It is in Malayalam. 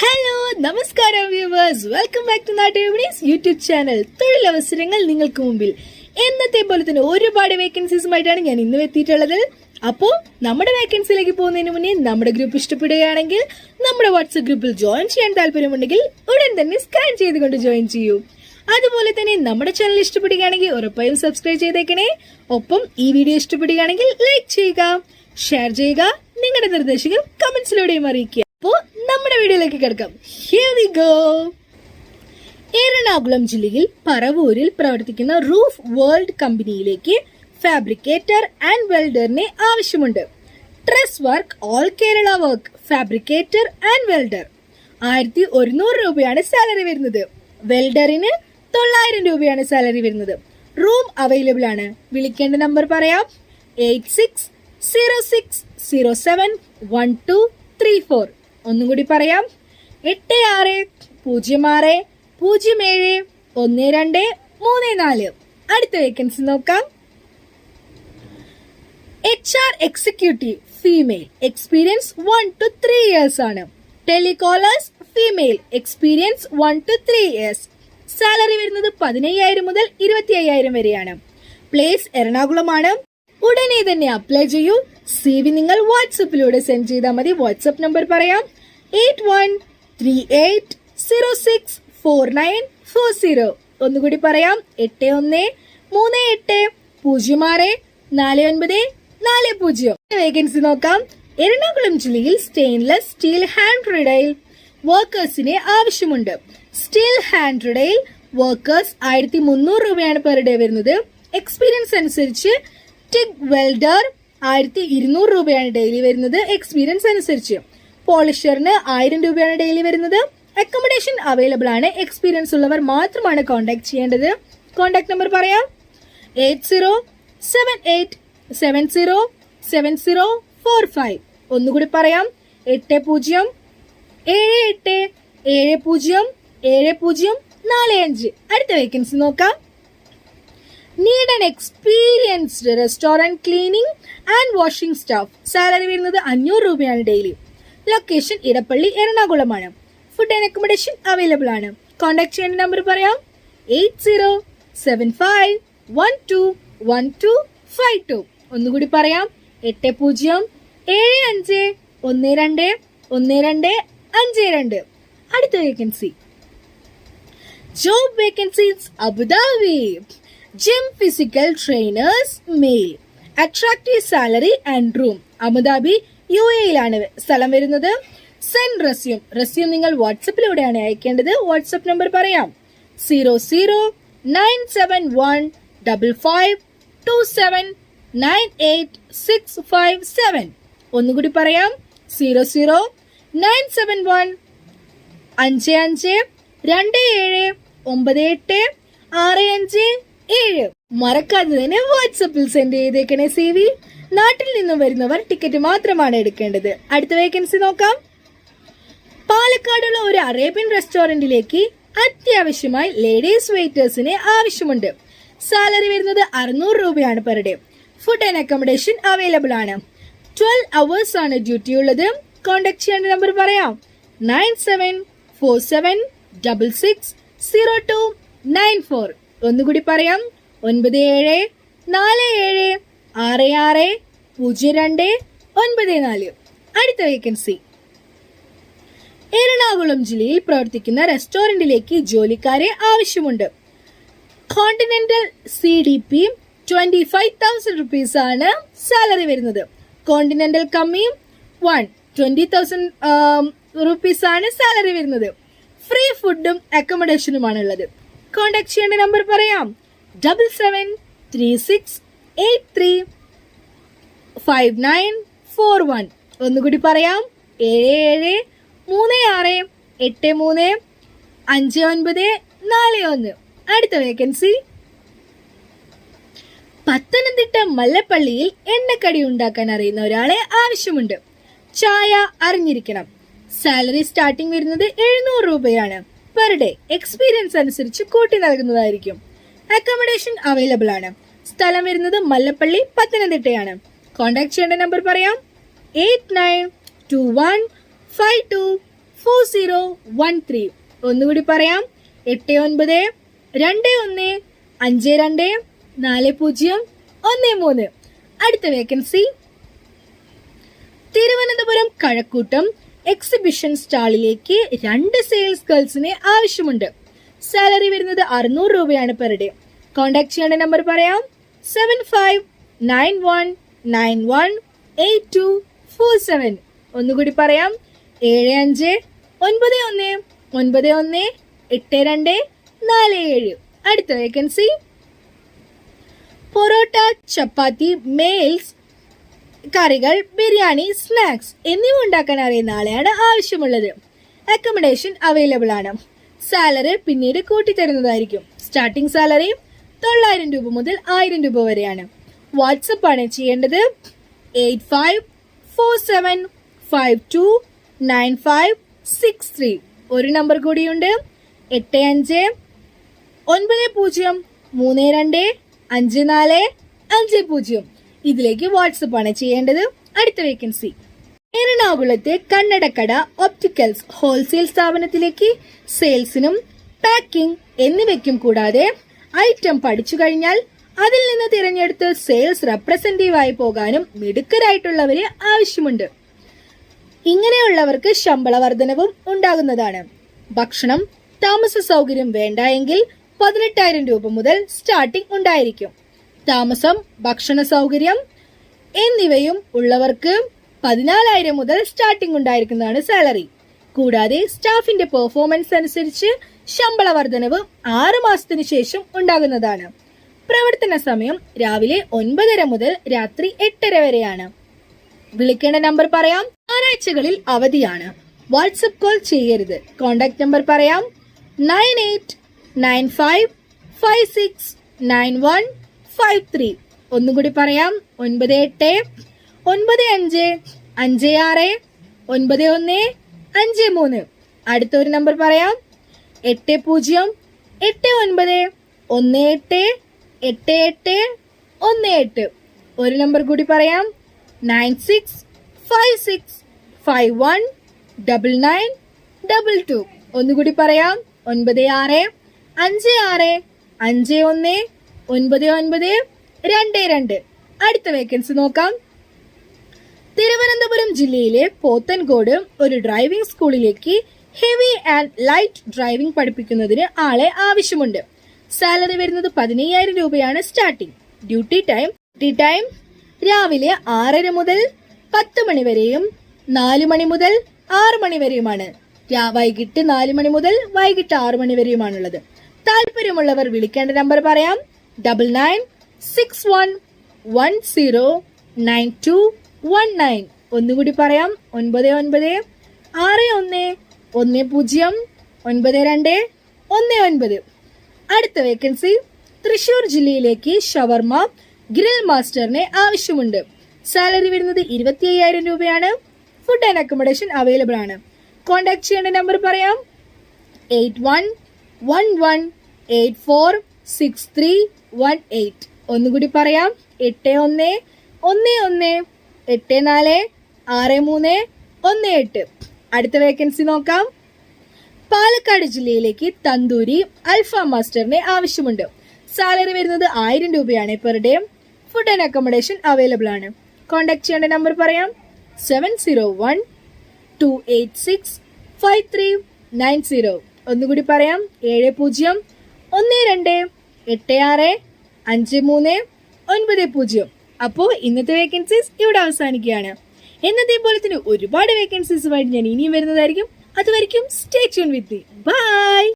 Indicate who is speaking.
Speaker 1: ഹലോ നമസ്കാരം വ്യൂവേഴ്സ്, വെൽക്കം ബാക്ക് ടു നാട്ടുവിപണീസ് യൂട്യൂബ് ചാനൽ. തൊഴിലവസരങ്ങൾ നിങ്ങൾക്ക് മുമ്പിൽ എന്നത്തെ പോലെ തന്നെ ഒരുപാട് വേക്കൻസീസുമായിട്ടാണ് ഞാൻ ഇന്ന് എത്തിയിട്ടുള്ളത്. അപ്പോൾ നമ്മുടെ വേക്കൻസിയിലേക്ക് പോകുന്നതിന് മുന്നേ നമ്മുടെ ഗ്രൂപ്പ് ഇഷ്ടപ്പെടുകയാണെങ്കിൽ നമ്മുടെ വാട്സ്ആപ്പ് ഗ്രൂപ്പിൽ ജോയിൻ ചെയ്യാൻ താല്പര്യമുണ്ടെങ്കിൽ ഉടൻ തന്നെ സ്കാൻ ചെയ്തുകൊണ്ട് ജോയിൻ ചെയ്യൂ. അതുപോലെ തന്നെ നമ്മുടെ ചാനൽ ഇഷ്ടപ്പെടുകയാണെങ്കിൽ ഉറപ്പായും സബ്സ്ക്രൈബ് ചെയ്തേക്കണേ. ഒപ്പം ഈ വീഡിയോ ഇഷ്ടപ്പെടുകയാണെങ്കിൽ ലൈക്ക് ചെയ്യുക, ഷെയർ ചെയ്യുക, നിങ്ങളുടെ നിർദ്ദേശങ്ങൾ കമന്റ്സിലൂടെയും അറിയിക്കുക. അപ്പോൾ നമ്മുടെ വീഡിയോയിലേക്ക് കിടക്കാം. Here we go. എറണാകുളം ജില്ലയിൽ പറവൂരിൽ പ്രവർത്തിക്കുന്ന റൂഫ് വേൾഡ് കമ്പനിയിലേക്ക് ഫാബ്രിക്കേറ്റർ ആൻഡ് വെൽഡറിനെ ആവശ്യമുണ്ട്. Truss work, all Kerala work, fabricator and welder. 1100 രൂപയാണ് സാലറി വരുന്നത്. വെൽഡറിന് 900 രൂപയാണ് സാലറി വരുന്നത്. റൂം അവൈലബിൾ ആണ്. വിളിക്കേണ്ട നമ്പർ പറയാം: 8606071234. ഒന്നും കൂടി പറയാം: 8606071234. അടുത്ത വേക്കൻസി നോക്കാം. HR executive female, experience 1 to 3 years ആണ്. Telecallers female, experience 1 to 3 years. Salary വരുന്നത് 15,000 മുതൽ 25,000 വരെയാണ്. പ്ലേസ് എറണാകുളമാണ്. ഉടനെ തന്നെ അപ്ലൈ ചെയ്യൂ. CV നിങ്ങൾ വാട്സപ്പിലൂടെ സെൻഡ് ചെയ്താൽ മതി. വാട്സപ്പ് നമ്പർ പറയാം: 8138064940. ഒന്നുകൂടി പറയാം: 8138064940. വേക്കൻസി നോക്കാം. എറണാകുളം ജില്ലയിൽ സ്റ്റെയിൻലെസ് സ്റ്റീൽ ഹാൻഡ് റെഡൈൽ വർക്കേഴ്സിനെ ആവശ്യമുണ്ട്. സ്റ്റീൽ ഹാൻഡ് റെഡൈൽ വർക്കേഴ്സ് 1300 രൂപയാണ് പെർ ഡേ വരുന്നത്. എക്സ്പീരിയൻസ് അനുസരിച്ച് ടിഗ് വെൽഡർ 1200 രൂപയാണ് ഡെയിലി വരുന്നത്, എക്സ്പീരിയൻസ് അനുസരിച്ച്. പോളിഷറിന് 1000 രൂപയാണ് ഡെയിലി വരുന്നത്. അക്കോമഡേഷൻ അവൈലബിൾ ആണ്. എക്സ്പീരിയൻസ് ഉള്ളവർ മാത്രമാണ് കോൺടാക്ട് ചെയ്യേണ്ടത്. കോൺടാക്ട് നമ്പർ പറയാം: 8076707045. ഒന്നുകൂടി പറയാം: 8078707045. അടുത്ത വേക്കൻസി നോക്കാം. Need an experienced restaurant cleaning and washing staff. Salary വരുന്നത് 500 രൂപയാണ് ഡെയിലി. ലൊക്കേഷൻ ഇടപ്പള്ളി, എറണാകുളമാണ്. ഫുഡ് ആൻഡ് അക്കോമഡേഷൻ അവൈലബിൾ ആണ്. കോൺടാക്ട് ചെയ്യേണ്ട നമ്പർ പറയാം: 8075121252. ഒന്നുകൂടി പറയാം: 8075121252. അടുത്ത vacancy. Job vacancies Abu Dhabi. Gym physical trainers male. Attractive salary and room. Abu Dhabi UAE സ്ഥലം വരുന്നത്. സെൻഡ് റെസ്യൂം നിങ്ങൾ വാട്സപ്പിലൂടെയാണ് അയക്കേണ്ടത്. വാട്സപ്പ് നമ്പർ പറയാം: 0097155279867. ഒന്നുകൂടി പറയാം: 0097155279867. മറക്കാതെ തന്നെ വാട്സപ്പിൽ സെൻഡ് ചെയ്തേക്കണേ CV. നാട്ടിൽ നിന്നും വരുന്നവർ ടിക്കറ്റ് മാത്രമാണ് എടുക്കേണ്ടത്. അടുത്ത വേക്കൻസി നോക്കാം. പാലക്കാടുള്ള ഒരു അറേബ്യൻ റെസ്റ്റോറന്റിലേക്ക് അത്യാവശ്യമായി ലേഡീസ് വെയിറ്റേഴ്സിനെ ആവശ്യമുണ്ട്. സാലറി വരുന്നത് 600 രൂപയാണ് per day. Food and accommodation available ആണ്. 12 hours ആണ് ഡ്യൂട്ടി ഉള്ളത്. കോൺടാക്ട് ചെയ്യേണ്ട നമ്പർ പറയാം: 9747660294. ഒന്നുകൂടി പറയാം: 9747660294. അടുത്ത വേക്കൻസി. എറണാകുളം ജില്ലയിൽ പ്രവർത്തിക്കുന്ന റെസ്റ്റോറന്റിലേക്ക് ജോലിക്കാരെ ആവശ്യമുണ്ട്. കോണ്ടിനെന്റൽ CDP 25,000 rupees ആണ് സാലറി വരുന്നത്. കോണ്ടിനെന്റൽ കമ്മി 20,000 rupees ആണ് സാലറി വരുന്നത്. ഫ്രീ ഫുഡും അക്കോമഡേഷനുമാണ് ഉള്ളത്. കോൺടാക്ട് ചെയ്യേണ്ട നമ്പർ പറയാം: 7736835941. ഒന്നുകൂടി പറയാം: 7736835941. അടുത്ത വേക്കൻസി. പത്തനംതിട്ട മല്ലപ്പള്ളിയിൽ എണ്ണക്കടി ഉണ്ടാക്കാൻ അറിയുന്ന ഒരാളെ ആവശ്യമുണ്ട്. ചായ അറിഞ്ഞിരിക്കണം. സാലറി സ്റ്റാർട്ടിംഗ് വരുന്നത് 700 രൂപയാണ് പെർ ഡേ. എക്സ്പീരിയൻസ് അനുസരിച്ച് കൂട്ടി നൽകുന്നതായിരിക്കും. അക്കോമഡേഷൻ അവൈലബിൾ ആണ്. സ്ഥലം വരുന്നത് മല്ലപ്പള്ളി, പത്തനംതിട്ടയാണ്. കോൺടാക്ട് ചെയ്യേണ്ട നമ്പർ പറയാം: 892152 4013. ഒന്നുകൂടി പറയാം, 8921524013. അടുത്ത വേക്കൻസി തിരുവനന്തപുരം കഴക്കൂട്ടം എക്സിബിഷൻ സ്റ്റാളിലേക്ക് 2 സെയിൽസ് ഗേൾസിനെ ആവശ്യമുണ്ട്. സാലറി വരുന്നത് 600 രൂപയാണ് പെർ ഡേ. കോൺടാക്ട് ചെയ്യേണ്ട നമ്പർ പറയാം, 7591918247. ഒന്നുകൂടി പറയാം, 7591918247. അടുത്ത വേക്കൻസി പൊറോട്ട, ചപ്പാത്തി, മെയിൽസ്, കറികൾ, ബിരിയാണി, സ്നാക്സ് എന്നിവ ഉണ്ടാക്കാൻ അറിയുന്ന ആളെയാണ് ആവശ്യമുള്ളത്. അക്കോമഡേഷൻ അവൈലബിൾ ആണ്. സാലറി പിന്നീട് കൂട്ടിത്തരുന്നതായിരിക്കും. സ്റ്റാർട്ടിംഗ് സാലറി 900 രൂപ മുതൽ 1000 രൂപ വരെയാണ്. വാട്സപ്പ് ആണ് ചെയ്യേണ്ടത്. 8547529563. ഒരു നമ്പർ കൂടിയുണ്ട്, 8590325450. ഇതിലേക്ക് വാട്സപ്പ് ആണ് ചെയ്യേണ്ടത്. അടുത്ത വേക്കൻസി എറണാകുളത്തെ കണ്ണടക്കട ഒപ്റ്റിക്കൽസ് ഹോൾസെയിൽ സ്ഥാപനത്തിലേക്ക് സെയിൽസിനും പാക്കിംഗ് എന്നിവയ്ക്കും കൂടാതെ ഐറ്റം പഠിച്ചു കഴിഞ്ഞാൽ അതിൽ നിന്ന് തിരഞ്ഞെടുത്ത് സെയിൽസ് റെപ്രസെന്റേറ്റീവായി പോകാനും മിടുക്കരായിട്ടുള്ളവരെ ആവശ്യമുണ്ട്. ഇങ്ങനെയുള്ളവർക്ക് ശമ്പള വർധനവും ഉണ്ടാകുന്നതാണ്. ഭക്ഷണം, താമസ സൗകര്യം വേണ്ട എങ്കിൽ 18,000 രൂപ മുതൽ സ്റ്റാർട്ടിംഗ് ഉണ്ടായിരിക്കും. താമസം, ഭക്ഷണ സൗകര്യം എന്നിവയും ഉള്ളവർക്ക് 14,000 മുതൽ സ്റ്റാർട്ടിംഗ് ഉണ്ടായിരിക്കുന്നതാണ് സാലറി. കൂടാതെ സ്റ്റാഫിന്റെ പെർഫോമൻസ് അനുസരിച്ച് ശമ്പള വർധനവ് 6 മാസത്തിന് ശേഷം ഉണ്ടാകുന്നതാണ്. പ്രവർത്തന സമയം രാവിലെ 9:30 മുതൽ രാത്രി 8:30 വരെയാണ്. വിളിക്കേണ്ട നമ്പർ പറയാം, ഞായറാഴ്ചകളിൽ അവധിയാണ്. വാട്സപ്പ് കോൾ ചെയ്യരുത്. കോൺടാക്ട് നമ്പർ പറയാം, 9895569153. ഒന്നുകൂടി പറയാം, 9895569153. അടുത്തൊരു നമ്പർ പറയാം, 8089188818. ഒരു നമ്പർ കൂടി പറയാം, 9656519922. ഒന്നുകൂടി പറയാം, 9656519922. അടുത്ത വേക്കൻസി നോക്കാം. തിരുവനന്തപുരം ജില്ലയിലെ പോത്തൻകോട് ഒരു ഡ്രൈവിംഗ് സ്കൂളിലേക്ക് ഹെവി ആൻഡ് ലൈറ്റ് ഡ്രൈവിംഗ് പഠിപ്പിക്കുന്നതിന് ആളെ ആവശ്യമുണ്ട്. സാലറി വരുന്നത് 15,000 രൂപയാണ് സ്റ്റാർട്ടിംഗ്. ഡ്യൂട്ടി ടൈം രാവിലെ 6:30 മുതൽ 10 മണി വരെയും 4 മണി മുതൽ 6 മണി വരെയുമാണ്. വൈകിട്ട് 4 മണി മുതൽ വൈകിട്ട് 6 മണി വരെയുമാണുള്ളത്. താല്പര്യമുള്ളവർ വിളിക്കേണ്ട നമ്പർ പറയാം, 9961109219. ഒന്നുകൂടി പറയാം, 9961109219. അടുത്ത വേക്കൻസി തൃശൂർ ജില്ലയിലേക്ക് ഷവർമ ഗ്രിൽ മാസ്റ്ററിനെ ആവശ്യമുണ്ട്. സാലറി വരുന്നത് 25,000 രൂപയാണ്. ഫുഡ് ആൻഡ് അക്കോമഡേഷൻ അവൈലബിൾ ആണ്. കോൺടാക്ട് ചെയ്യേണ്ട നമ്പർ പറയാം, 8111846318. ഒന്നുകൂടി പറയാം, 8111846318. അടുത്ത വേക്കൻസി നോക്കാം. പാലക്കാട് ജില്ലയിലേക്ക് തന്തൂരി അൽഫ മാസ്റ്ററിനെ ആവശ്യമുണ്ട്. സാലറി വരുന്നത് 1000 രൂപയാണ് per day. Food and accommodation available ആണ്. കോൺടാക്ട് ചെയ്യേണ്ട നമ്പർ പറയാം, 7012865390. ഒന്നുകൂടി പറയാം, 7012865390. അപ്പോൾ ഇന്നത്തെ വേക്കൻസീസ് ഇവിടെ അവസാനിക്കുകയാണ്. എന്നതേ പോലെ തന്നെ ഒരുപാട് വേക്കൻസീസുമായിട്ട് ഞാൻ ഇനിയും വരുന്നതായിരിക്കും. അതുവരെയും stay tune with me. By.